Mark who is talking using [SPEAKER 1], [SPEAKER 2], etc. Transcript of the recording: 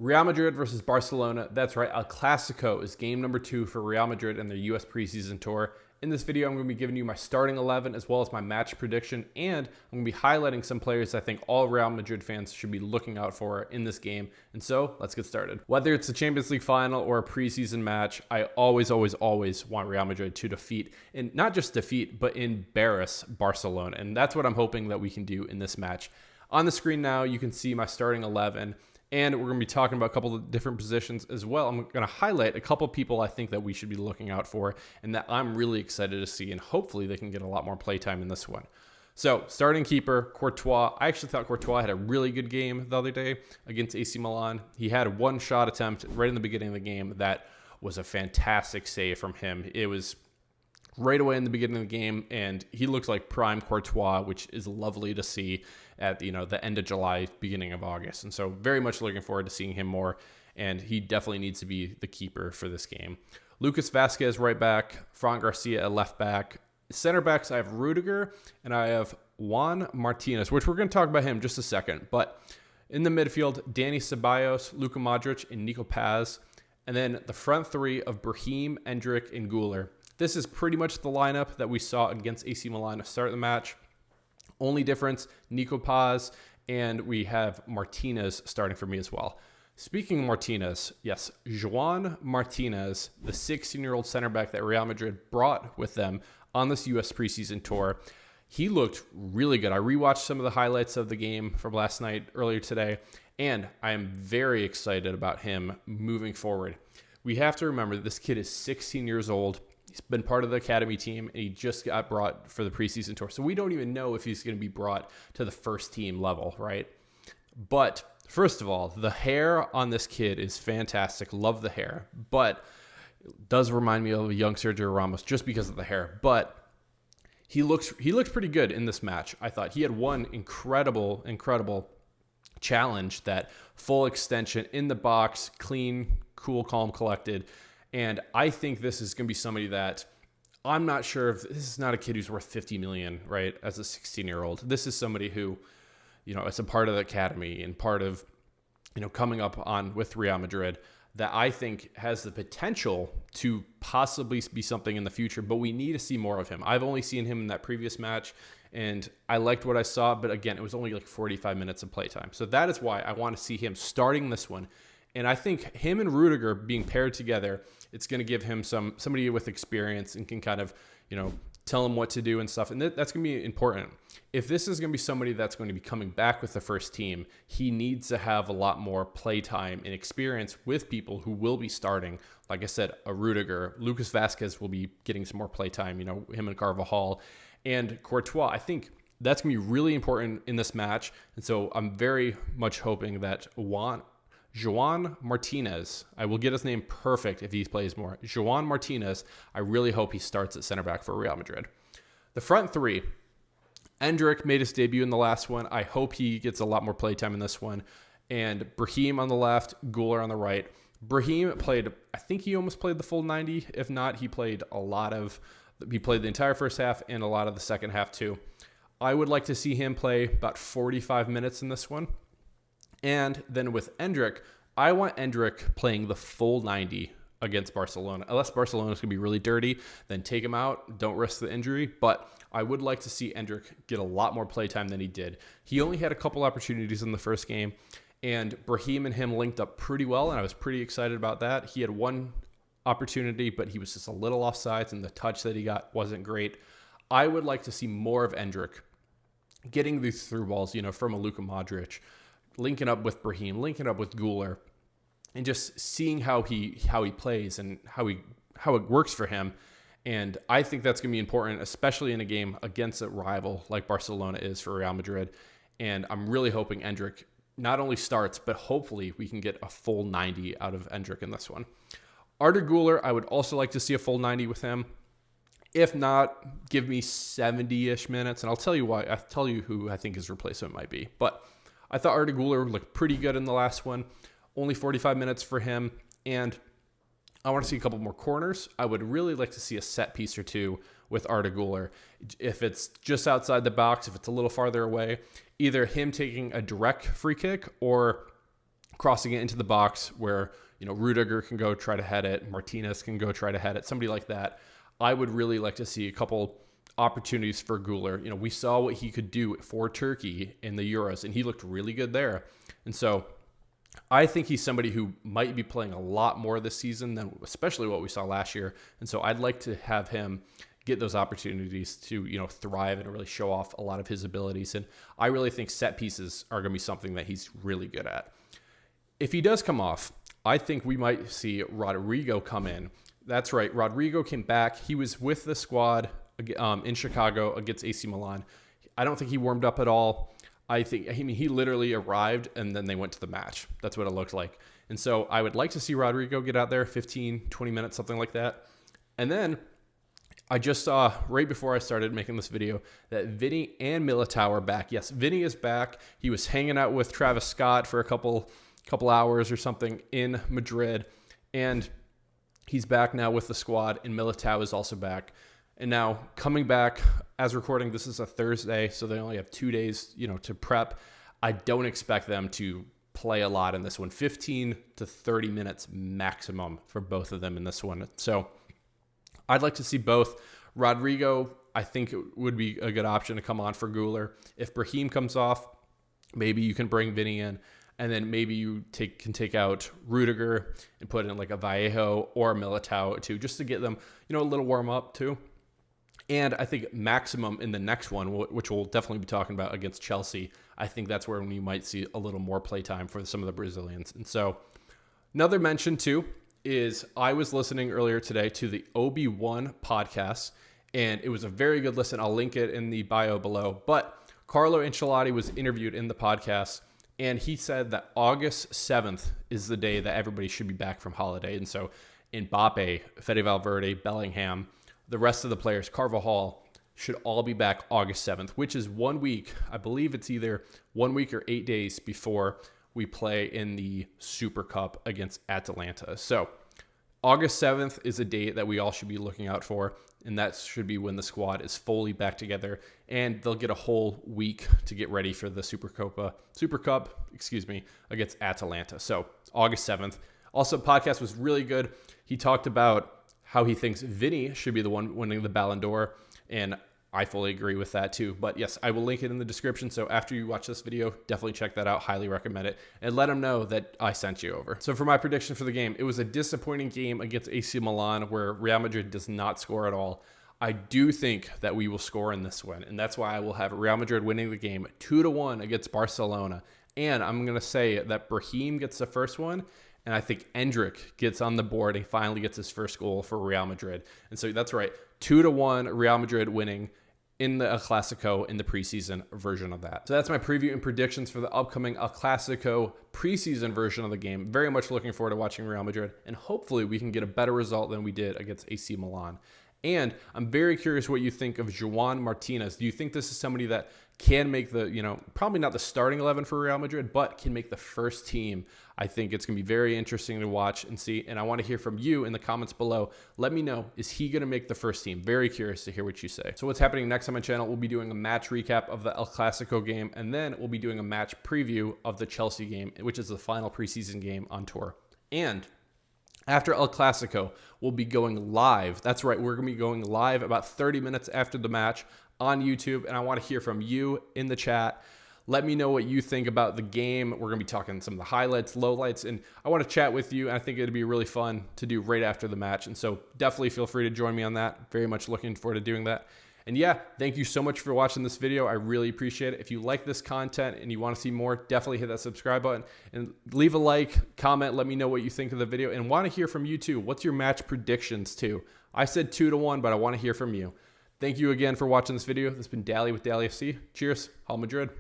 [SPEAKER 1] Real Madrid versus Barcelona. That's right, El Clásico is game number 2 for Real Madrid and their U.S. preseason tour. In this video, I'm going to be giving you my starting 11 as well as my match prediction, and I'm going to be highlighting some players I think all Real Madrid fans should be looking out for in this game. And so, let's get started. Whether it's a Champions League final or a preseason match, I always want Real Madrid to defeat, and not just defeat, but embarrass Barcelona. And that's what I'm hoping that we can do in this match. On the screen now, you can see my starting 11. And we're going to be talking about a couple of different positions as well. I'm going to highlight a couple people I think that we should be looking out for and that I'm really excited to see. And hopefully they can get a lot more playtime in this one. So starting keeper, Courtois. I actually thought Courtois had a really good game the other day against AC Milan. He had one shot attempt right in the beginning of the game that was a fantastic save from him. It was right away in the beginning of the game, and he looks like prime Courtois, which is lovely to see at the end of July, beginning of August. And so very much looking forward to seeing him more, and he definitely needs to be the keeper for this game. Lucas Vazquez right back, Fran Garcia at left back. Center backs, I have Rudiger and I have Joan Martinez, which we're going to talk about him in just a second. But in the midfield, Dani Ceballos, Luka Modric, and Nico Paz. And then the front three of Brahim, Endrick, and Guler. This is pretty much the lineup that we saw against AC Milan to start the match. Only difference, Nico Paz, and we have Martinez starting for me as well. Speaking of Martinez, yes, Joan Martinez, the 16-year-old center back that Real Madrid brought with them on this U.S. preseason tour, he looked really good. I rewatched some of the highlights of the game from last night, earlier today, and I am very excited about him moving forward. We have to remember that this kid is 16 years old. He's been part of the academy team, and he just got brought for the preseason tour. So we don't even know if he's going to be brought to the first team level, right? But first of all, the hair on this kid is fantastic. Love the hair, but it does remind me of a young Sergio Ramos just because of the hair. But he looks pretty good in this match. I thought he had one incredible challenge, that full extension in the box, clean, cool, calm, collected. And I think this is going to be somebody that I'm not sure if this is not a kid who's worth 50 million, right? As a 16-year-old, this is somebody who, it's a part of the academy and part of, coming up on with Real Madrid that I think has the potential to possibly be something in the future, but we need to see more of him. I've only seen him in that previous match, and I liked what I saw, but again, it was only like 45 minutes of playtime. So that is why I want to see him starting this one. And I think him and Rudiger being paired together, it's going to give him somebody with experience and can kind of, tell him what to do and stuff. And that's going to be important. If this is going to be somebody that's going to be coming back with the first team, he needs to have a lot more play time and experience with people who will be starting. Like I said, a Rudiger, Lucas Vazquez will be getting some more play time, him and Carvajal, and Courtois. I think that's going to be really important in this match. And so I'm very much hoping that Joan Martinez, I will get his name perfect if he plays more. Joan Martinez, I really hope he starts at center back for Real Madrid. The front three, Endrick made his debut in the last one. I hope he gets a lot more playtime in this one. And Brahim on the left, Guler on the right. Brahim played, I think he almost played the full 90. If not, he played the entire first half and a lot of the second half too. I would like to see him play about 45 minutes in this one. And then with Endrick, I want Endrick playing the full 90 against Barcelona. Unless Barcelona is going to be really dirty, then take him out. Don't risk the injury. But I would like to see Endrick get a lot more playtime than he did. He only had a couple opportunities in the first game, and Brahim and him linked up pretty well, and I was pretty excited about that. He had one opportunity, but he was just a little offsides, and the touch that he got wasn't great. I would like to see more of Endrick getting these through balls, from a Luka Modric, linking up with Brahim, linking up with Guler, and just seeing how he plays and how it works for him. And I think that's going to be important, especially in a game against a rival like Barcelona is for Real Madrid. And I'm really hoping Endrick not only starts, but hopefully we can get a full 90 out of Endrick in this one. Arda Guler, I would also like to see a full 90 with him. If not, give me 70-ish minutes, and I'll tell you why. I'll tell you who I think his replacement might be. But I thought Arda Guler looked pretty good in the last one. Only 45 minutes for him. And I want to see a couple more corners. I would really like to see a set piece or two with Arda Guler. If it's just outside the box, if it's a little farther away, either him taking a direct free kick or crossing it into the box where, Rudiger can go try to head it, Martinez can go try to head it, somebody like that. I would really like to see a couple opportunities for Guler. We saw what he could do for Turkey in the Euros, and he looked really good there. And so I think he's somebody who might be playing a lot more this season than especially what we saw last year. And so I'd like to have him get those opportunities to, thrive and really show off a lot of his abilities. And I really think set pieces are going to be something that he's really good at. If he does come off, I think we might see Rodrigo come in. That's right. Rodrigo came back. He was with the squad in Chicago against AC Milan. I don't think he warmed up at all. He literally arrived and then they went to the match. That's what it looked like. And so I would like to see Rodrigo get out there 15, 20 minutes, something like that. And then I just saw right before I started making this video that Vinny and Militao are back. Yes, Vinny is back. He was hanging out with Travis Scott for a couple hours or something in Madrid. And he's back now with the squad, and Militao is also back. And now coming back, as recording, this is a Thursday, so they only have 2 days, to prep. I don't expect them to play a lot in this one. 15 to 30 minutes maximum for both of them in this one. So I'd like to see both. Rodrigo, I think it would be a good option to come on for Guler. If Brahim comes off, maybe you can bring Vinny in. And then maybe you can take out Rudiger and put in like a Vallejo or a Militao too, just to get them, a little warm up too. And I think maximum in the next one, which we'll definitely be talking about against Chelsea, I think that's where we might see a little more playtime for some of the Brazilians. And so another mention too is I was listening earlier today to the Obi One Podcast, and it was a very good listen. I'll link it in the bio below. But Carlo Ancelotti was interviewed in the podcast, and he said that August 7th is the day that everybody should be back from holiday. And so Mbappe, Fede Valverde, Bellingham, the rest of the players, Carvajal, should all be back August 7th, which is 1 week. I believe it's either 1 week or 8 days before we play in the Super Cup against Atalanta. So August 7th is a date that we all should be looking out for, and that should be when the squad is fully back together, and they'll get a whole week to get ready for the Super Cup, against Atalanta. So August 7th. Also, the podcast was really good. He talked about how he thinks Vinny should be the one winning the Ballon d'Or, and I fully agree with that too. But yes, I will link it in the description. So after you watch this video, definitely check that out. Highly recommend it. And let him know that I sent you over. So for my prediction for the game, it was a disappointing game against AC Milan where Real Madrid does not score at all. I do think that we will score in this one. And that's why I will have Real Madrid winning the game 2-1 against Barcelona. And I'm going to say that Brahim gets the first one. And I think Endrick gets on the board and finally gets his first goal for Real Madrid. And so that's right, 2-1 Real Madrid winning in the Clásico in the preseason version of that. So that's my preview and predictions for the upcoming Clásico preseason version of the game. Very much looking forward to watching Real Madrid, and hopefully we can get a better result than we did against AC Milan. And I'm very curious what you think of Joan Martinez. Do you think this is somebody that can make the, probably not the starting 11 for Real Madrid, but can make the first team? I think it's going to be very interesting to watch and see. And I want to hear from you in the comments below. Let me know, is he going to make the first team? Very curious to hear what you say. So what's happening next on my channel, we'll be doing a match recap of the El Clásico game, and then we'll be doing a match preview of the Chelsea game, which is the final preseason game on tour. And after El Clásico, we'll be going live. That's right, we're going to be going live about 30 minutes after the match on YouTube, and I want to hear from you in the chat. Let me know what you think about the game. We're going to be talking some of the highlights, lowlights, and I want to chat with you. I think it'd be really fun to do right after the match, and so definitely feel free to join me on that. Very much looking forward to doing that. And yeah, thank you so much for watching this video. I really appreciate it. If you like this content and you want to see more, definitely hit that subscribe button and leave a like, comment, let me know what you think of the video, and want to hear from you too. What's your match predictions too? I said 2-1, but I want to hear from you. Thank you again for watching this video. This has been Dally with Dally FC. Cheers. Hala Madrid.